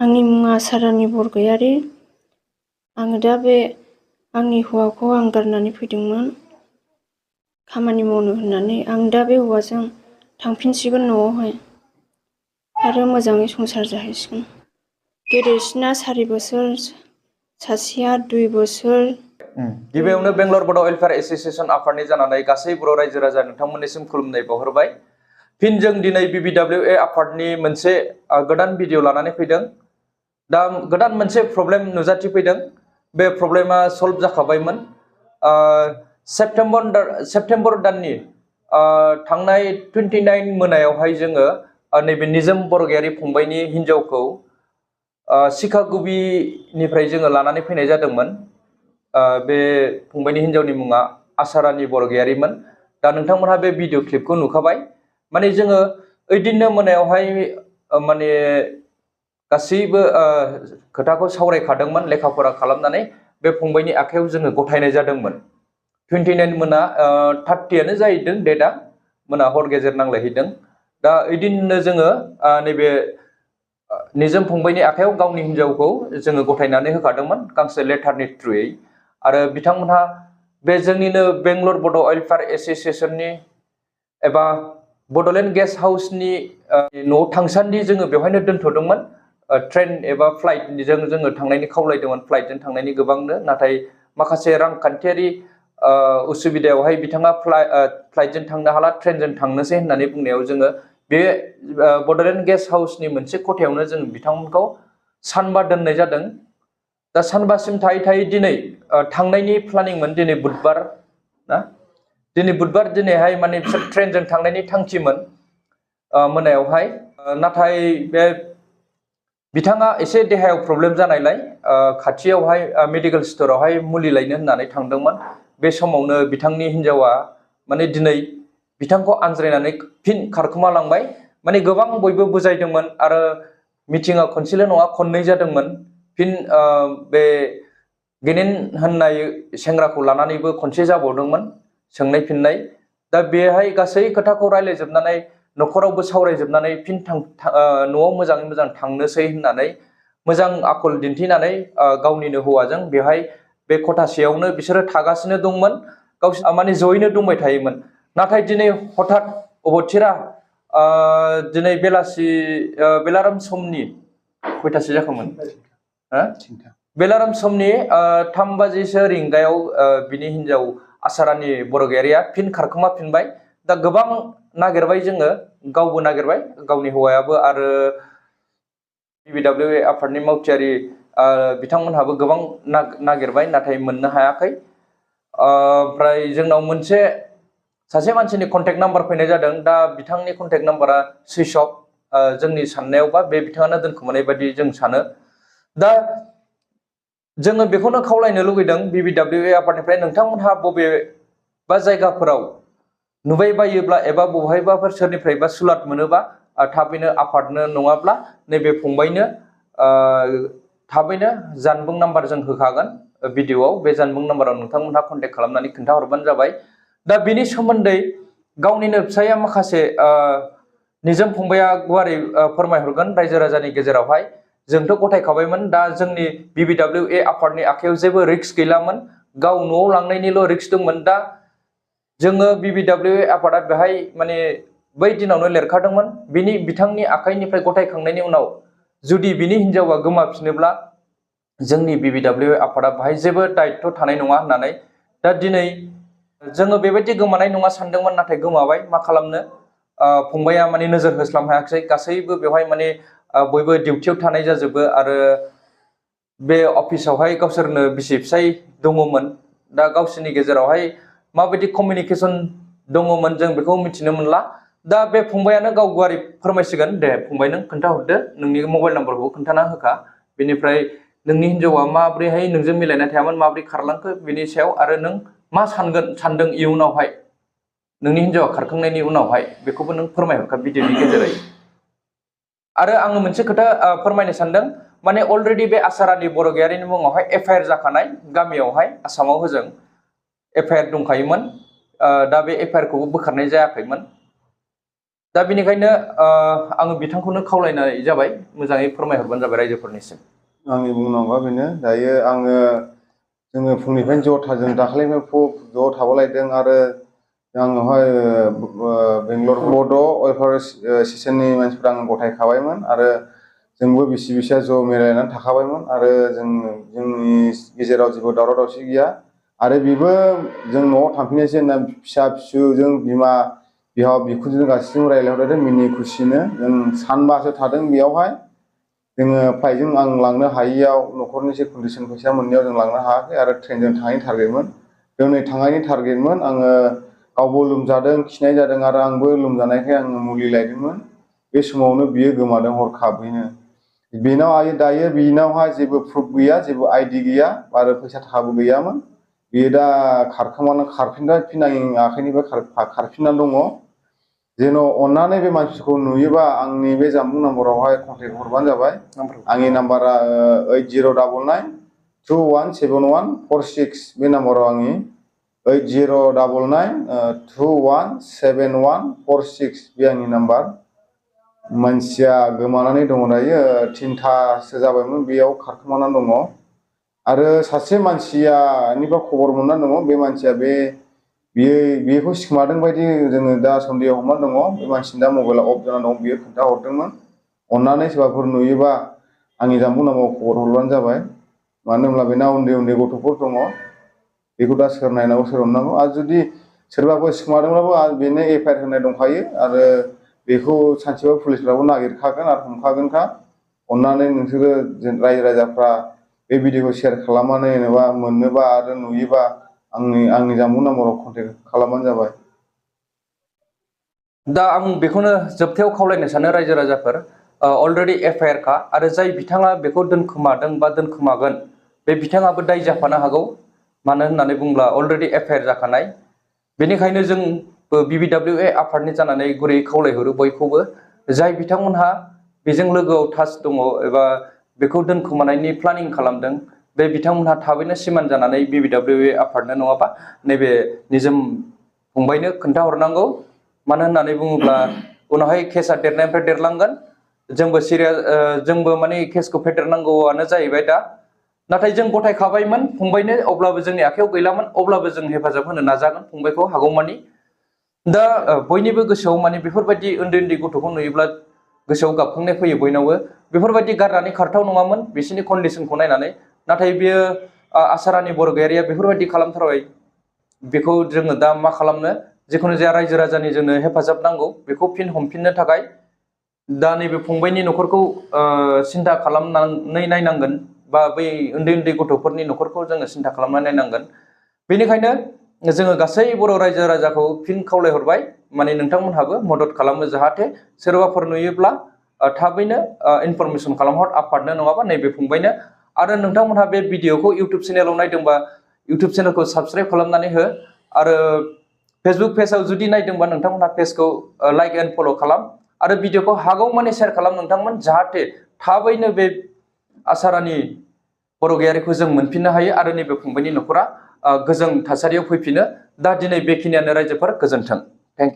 आंनि मुङा सारानि बरगयारी। आङो दा बे आंनि हौवाखौ आं गारनानै फैदोंमोन खामानि मावनो होननानै। आं दा बे हौवाजों थांफिनसिगोन न'आवहाय आरो मोजाङै संसार जाहैसिगोन। गेदेरसिना 4 बोसोर, सासेया 2 बोसोर। गिबियावनो बेंगलर बड' वेलफेयार एस'सिएशन आफादनि जानानै गासै बर' रायजो राजा नोंथांमोननिसिम खुलुमनाय बावहरबाय। फिन जों दिनै BBWA आफादनि मोनसे गोदान भिडिअ लानानै फैदों। दा गोदान मोनसे प्रब्लेम नुजाथिफैदों। बे प्रब्लेमा सल्भ जाखाबायमोन। सेप्तेम्बर दाननि थांनाय 29 मोनायावहाय जोङो नैबे निजोम बरगयारी फंबायनि हिनजावखौ सिखागुबिनिफ्राय जोङो लानानै फैनाय जादोंमोन। बे फंबायनि हिनजावनि मुङा आसारानि बरगयारीमोन। दा नोंथांमोनहा बे भिडिअ क्लिपखौ नुखाबाय। माने जोङो ओइदिननो मोनायावहाय माने गासैबो खोथाखौ सावरायखादोंमोन लेखा फरा खालामनानै बे फंबायनि आखायाव जोङो गथायनाय जादोंमोन। 29 मोना 30आनो जाहैदों डेटआ, मोना हर गेजेर नांलायहैदों। दा ओइदिननो जोङो नैबे निजोम फंबायनि आखायाव गावनि हिनजावखौ जोङो गथायनानै होखादोंमोन गांसे लेटारनि थ्रुयै। आरो बिथांमोनहा बे जोंनिनो बेंगलर बड' वेलफेयार एस'सिएशननि एबा बड'लेण्ड गेस्ट हाउसनि न'आव थांसान्दि जोङो बेवहायनो दोनथ'दोंमोन। ट्रेन एबा फ्लाइटजों जोङो थांनायनि खावलायदोंमोन, फ्लाइटजों थांनायनि गोबांनो। नाथाय माखासे रांखान्थियारि उसुबिदायावहाय बिथाङा फ्लाइटजों थांनो हाला, ट्रेनजों थांनोसै होननानै बुंनायाव जोङो बे बड'लेण्ड गेस्ट हाउसनि मोनसे खथायावनो जों बिथांमोनखौ सानबा दोननाय जादों। दा सानबासिम थायै थायै दिनै थांनायनि प्लानिंमोन। दिनै बुधबार ना, दिनै बुधबार। दिनैहाय माने बिसोर ट्रेनजों थांनायनि थांखिमोन मोनायावहाय। नाथाय बे बिथाङा एसे देहायाव प्रब्लेम जानायलाय खाथियावहाय मेडिकेल स्ट'रावहाय मुलि लायनो होननानै थांदोंमोन। बे समावनो बिथांनि हिनजावा माने दिनै बिथांखौ आनज्रायनानै फिन खारखोमा लांबाय। माने गोबां बयबो बुजायदोंमोन आरो मिटिङा खनसेल' नङा खननै जादोंमोन। फिन बे गेनेन होननाय सेंग्राखौ लानानैबो खनसे जाबावदोंमोन सोंनाय फिननाय। दा बेहाय गासै खोथाखौ रायज्लायजोबनानै न'खरावबो सावरायजोबनानै फिन न'आव मोजाङै मोजां थांनोसै होननानै मोजां आखल दिन्थिनानै गावनिनो हौवाजों बेवहाय बे खथासेयावनो बिसोरो थागासिनो दंमोन। गावसोर माने जयैनो दंबाय थायोमोन। नाथाय दिनै हठात अबथिरा दिनै बेलाराम समनि खयथासो जाखोमोन? बेलाराम समनि 3 बाजिसो रिंगायाव बिनि हिनजाव आसारानि बरगयारीया फिन खारखोमा फिनबाय। दा गोबां नागिरबाय जोङो, गावबो नागिरबाय, गावनि हौवायाबो आरो BBWA आफादनि मावथियारि बिथांमोनहाबो गोबां नागिरबाय, नाथाय मोननो हायाखै। ओमफ्राय जोंनाव सासे मानसिनि कन्टेक्ट नाम्बार फैनाय जादों। दा बिथांनि कन्टेक्ट नाम्बारा सुइच अफ। जोंनि साननायावबा बे बिथाङानो दोनखोमानाय बायदि जों सानो। दा जोङो बेखौनो खावलायनो लुगैदों BBWA आफादनिफ्राय, नोंथांमोनहा बबेबा जायगाफोराव नुबाय बायोब्ला एबा बबेहायबाफोर सोरनिफ्रायबा सुलाद मोनोबा थाबैनो आफादनो नङाब्ला नैबे फंबायनो थाबैनो जानबुं नाम्बार जों होखागोन भिडिअआव। बे जानबुं नाम्बाराव नोंथांमोनहा कन्टेक्ट खालामनानै खोन्थाहरबानो जाबाय। दा बिनि सोमोन्दै गावनिनो फिसाया माखासे निजोम फंबाया गुवारै फोरमायहरगोन रायजो राजानि गेजेरावहाय। जोंथ' गथायखाबायमोन। दा जोंनि BBWA आफादनि आखायाव जेबो रिक्स गैलामोन, गाव न'आव लांनायनिल' रिक्स दंमोन। दा जोङो BBWA आफादा बेहाय माने बै दिनावनो लिरखादोंमोन, बिथांनि आखाइनिफ्राय गथायखांनायनि उनाव जुदि बिनि हिनजावा गोमाफिनोब्ला जोंनि BBWA आफादा बेहाय जेबो दायित्व थानाय नङा होननानै। दा दिनै जोङो बेबायदि गोमानाय नङा सानदोंमोन, नाथाय गोमाबाय। मा खालामनो, फंबाया माने नोजोर होस्लाबनो हायाखिसै। गासैबो बेवहाय माने बयबो डिउटियाव थानाय जाजोबो आरो बे अफिसावहाय गावसोरनो बिसि फिसाय दङमोन। दा गावसोरनि गेजेरावहाय माबायदि कमिउनिकेसन दङमोन जों बेखौ मिथिनो मोनला। दा बे फंबायानो गाव गुवारै फोरमायसिगोन। दे फंबाय, नों खोन्थाहरदो, नोंनि मबाइल नाम्बारखौ खोन्थाना होखा। बेनिफ्राय नोंनि हिनजावा माब्रैहाय नोंजों मिलायना थायामोन, माब्रै खारलांखो बिनि सायाव, आरो नों मा सानदों इयुनावहाय नोंनि हिनजावा खारखांनायनि उनावहाय, बेखौबो नों फोरमायहरखा भिडिअनि गेजेरै। आरो आङो मोनसे खोथा फोरमायनो सानदों, माने अलरेडि बे आसारानि बरगयारीनि मुङावहाय FIR जाखानाय गामियावहाय, आसामाव होजों FIR दंखायोमोन। दा बे FIR खौबो बोखारनाय जायाखैमोन। दा बेनिखायनो आङो बिथांखौनो खावलायनाय जाबाय मोजाङै फोरमायहरबानो जाबाय रायजोफोरनिसिम। आंनि बुंनांगौआ बेनो दायो जोङो फुंनिफ्रायनो ज' जों दाख्लैनिफ्राय ज' थाबोलायदों आरो आंनावहाय बेंगलर बड' वेलफेयार सेसननि मानसिफ्रा आं गथायखाबायमोन आरो जोंबो बिसि ज' मिलायनानै थाखाबायमोन आरो जोंनि गेजेराव जेबो दावराव दावसि गैया आरो बेबो जों न'आव थांफिननोसै होनना फिसा फिसौजों बिमा बिहाव बिखुनजोजों गासैजों रायज्लायहरदों मिनि खुसिनो जों सानबासो थादों बेयावहाय जोङो फ्लाइटजों आं लांनो हायियाव न'खरनि एसे कन्डिसन फैसा मोननायाव जों लांनो हायाखै आरो ट्रेनजों थांनायनि टारगेटमोन दिनै थांनायनि टारगेटमोन आङो गावबो लोमजादों खिनाय जादों आरो आंबो लोमजानायखाय आङो मुलि लायदोंमोन बे समावनो बियो गोमादों हरखाबैनो बेनाव दायो बेनावहाय जेबो प्रुफ गैया जेबो आइडि गैया आरो फैसा थाखाबो गैयामोन बेयो दा खारफिन आंनि आखाइनिफ्राय खारफिननानै दङ जेन' अननानै बे मानसिखौ नुयोबा आंनि बे जानबुं नाम्बारावहाय कन्टेक्ट हरबानो जाबाय आंनि नाम्बारा 8099217146 बे नाम्बाराव आंनि 8099217146 बे आंनि नाम्बार मानसिया गोमानानै दङ दायो 3थासो जाबायमोन बेयाव खारखोमानानै दङ आरो सासे मानसियानिफ्राय खबर मोननानै दङ बे मानसिया बेखौ सिखोमादों बायदि जोङो दा सन्देहआव हमनानै दङ बे मानसिनि दा मबाइला अफ जानानै दं बियो खोन्थाहरदोंमोन अननानै सोरबाफोर नुयोबा आंनि जानबुं नाम्बाराव खबर हरबानो जाबाय मानो होनब्ला बेना उन्दै उन्दै गथ'फोर दङ बेखौ दा सोर नायनांगौ सोर हमनांगौ आरो जुदि सोरबाफोर सिखोमादोंब्लाबो बेनो एफआइआर होनाय दंखायो आरो बेखौ सानसेबाबो पुलिसफ्राबो नागिरखागोन आरो हमखागोनखा अननानै नोंसोरो रायजो राजाफ्रा बे भिडिअखौ शेयार खालामनानै जेनेबा मोननोबा आरो नुयोबा आंनि जानबुं नाम्बाराव कन्टेक्ट खालामबानो जाबाय। दा आं बेखौनो जोबथायाव खावलायनो सानो रायजो राजाफोर अलरेडि एफआइआर खा आरो जाय बिथाङा बेखौ दोनखोमादों बा दोनखोमागोन बे बिथाङाबो दाय जाफानो हागौ मानो होननानै बुङोब्ला अलरेडि एफआइआर जाखानाय बेनिखायनो जोंबो BBWA आफादनि जानानै गुरै खावलायहरो बयखौबो जाय बिथांमोनहा बेजों लोगोआव टाच दङ एबा बेखौ दोनखोमानायनि प्लानिं खालामदों बे बिथांमोनहा थाबैनो सिमान जानानै BBWA आफादनो नङाबा नैबे निजोम फंबायनो खोन्थाहरनांगौ मानो होननानै बुङोब्ला उनावहाय केसआ देरनायनिफ्राय देरलांगोन जोंबो माने केसखौ फेदेरनांगौआनो जाहैबाय दा नाथाय जों गथायखाबायमोन फंबायनो अब्लाबो जोंनि आखायाव गैलामोन अब्लाबो जों हेफाजाब होनो नाजागोन फंबायखौ हागौमानि दा बयनिबो गोसोआव माने बेफोरबायदि उन्दै उन्दै गथ'खौ नुयोब्ला गोसोआव गाबखांनाय फैयो बयनावबो बेफोरबायदि गारनानै खारथाव नङामोन बिसोरनि कन्डिसनखौ नायनानै नाथाय बेयो आसारानि बरगयारिया बेफोरबायदि खालामथारबाय बेखौ जोङो दा मा खालामनो जिखुनु जाया रायजो राजानि जोंनो हेफाजाब नांगौ बेखौ फिन हमफिननो थाखाय दा नैबे फंबायनि न'खरखौ सिन्था खालामनानै नायनांगोन बा बै उन्दै उन्दै गथ'फोरनि न'खरखौ जोङो सिन्था खालामनानै नायनांगोन बेनिखायनो जोङो गासै बर' रायजो राजाखौ फिन खावलायहरबाय माने नोंथांमोनहाबो मदद खालामो जाहाथे सोरबाफोर नुयोब्ला थाबैनो इनफरमेसन खालामहर आफादनो नङाबा नैबे फंबायनो आरो नोंथांमोनहा बे भिडिअखौ इउटुब चेनेलाव नायदोंबा इउटुब चेनेलखौ साबस्क्राइब खालामनानै हो आरो फेसबुक पेजाव जुदि नायदोंबा नोंथांमोनहा पेजखौ लाइक एन्ड फल' खालाम आरो भिडिअखौ हागौमानि शेयार खालाम नोंथांमोन जाहाथे थाबैनो बे आसारानि बरगयारिखौ जों मोनफिननो हायो आरो नैबे फंबायनि न'खरा गोजों थासारियाव फैफिनो दा दिनै बेखिनियानो रायजोफोर गोजोन्थों।